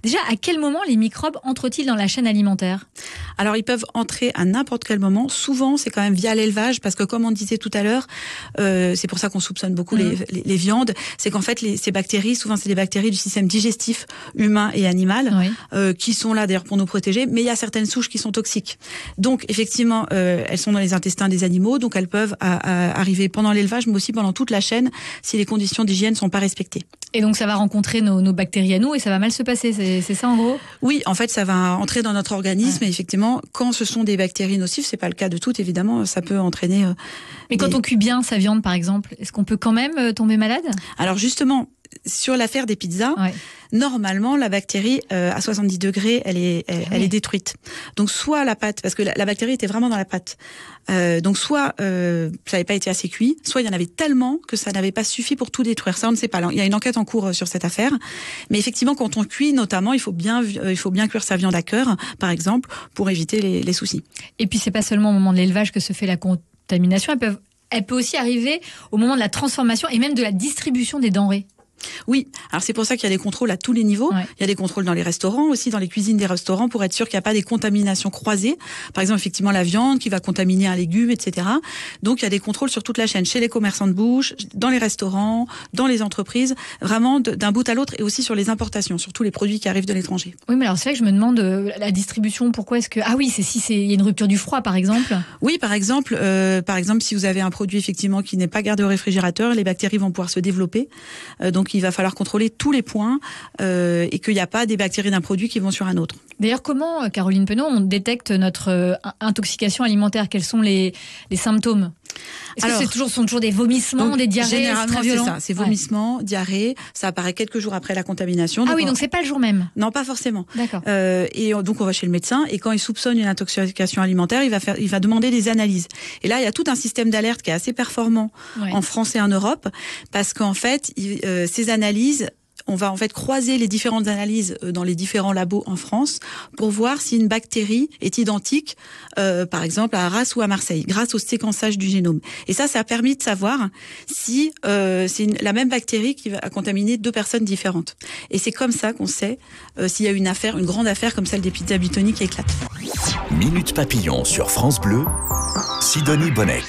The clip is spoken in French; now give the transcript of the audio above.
Déjà, à quel moment les microbes entrent-ils dans la chaîne alimentaire ? Alors, ils peuvent entrer à n'importe quel moment. Souvent, c'est quand même via l'élevage, parce que comme on disait tout à l'heure, c'est pour ça qu'on soupçonne beaucoup les viandes, c'est qu'en fait, ces bactéries, souvent, c'est des bactéries du système digestif humain et animal, qui sont là d'ailleurs pour nous protéger, mais il y a certaines souches qui sont toxiques. Donc, effectivement, elles sont dans les intestins des animaux, donc elles peuvent arriver pendant l'élevage, mais aussi pendant toute la chaîne, si les conditions d'hygiène ne sont pas respectées. Et donc, ça va rencontrer nos bactéries à nous et ça va mal se passer, c'est ça en gros ? Oui, en fait, ça va entrer dans notre organisme et effectivement, quand ce sont des bactéries nocives, c'est pas le cas de toutes, évidemment, ça peut entraîner... Mais quand on cuit bien sa viande, par exemple, est-ce qu'on peut quand même tomber malade ? Alors justement, sur l'affaire des pizzas, normalement, la bactérie, à 70 degrés, elle est détruite. Donc, soit la pâte, parce que la bactérie était vraiment dans la pâte. Donc, soit ça n'avait pas été assez cuit, soit il y en avait tellement que ça n'avait pas suffi pour tout détruire. Ça, on ne sait pas. Alors, il y a une enquête en cours sur cette affaire. Mais effectivement, quand on cuit, notamment, il faut bien cuire sa viande à cœur, par exemple, pour éviter les soucis. Et puis, c'est pas seulement au moment de l'élevage que se fait la contamination. Elle peut aussi arriver au moment de la transformation et même de la distribution des denrées. Oui, alors c'est pour ça qu'il y a des contrôles à tous les niveaux. Il y a des contrôles dans les restaurants, aussi dans les cuisines des restaurants, pour être sûr qu'il n'y a pas des contaminations croisées. Par exemple, effectivement, la viande qui va contaminer un légume, etc. Donc, il y a des contrôles sur toute la chaîne, chez les commerçants de bouche, dans les restaurants, dans les entreprises, vraiment d'un bout à l'autre, et aussi sur les importations, sur tous les produits qui arrivent de l'étranger. Oui, mais alors c'est vrai que je me demande la distribution, pourquoi est-ce que... Ah oui, il y a une rupture du froid, par exemple. Oui, par exemple, si vous avez un produit effectivement qui n'est pas gardé au réfrigérateur, les bactéries vont pouvoir se développer. Donc, il va falloir contrôler tous les points et qu'il n'y a pas des bactéries d'un produit qui vont sur un autre. D'ailleurs, comment, Caroline Penaud, on détecte notre intoxication alimentaire ? Quels sont les symptômes ? Est-ce que sont toujours des vomissements, des diarrhées ? Généralement, c'est ça. C'est vomissements, diarrhées. Ça apparaît quelques jours après la contamination. Donc c'est pas le jour même ? Non, pas forcément. D'accord. Et donc, on va chez le médecin. Et quand il soupçonne une intoxication alimentaire, il va demander des analyses. Et là, il y a tout un système d'alerte qui est assez performant en France et en Europe. Parce qu'en fait, ces analyses... On va en fait croiser les différentes analyses dans les différents labos en France pour voir si une bactérie est identique, par exemple à Arras ou à Marseille, grâce au séquençage du génome. Et ça a permis de savoir si c'est la même bactérie qui va contaminer deux personnes différentes. Et c'est comme ça qu'on sait s'il y a une grande affaire comme celle des pizzas Buitoni qui éclate. Minute Papillon sur France Bleu, Sidonie Bonnec.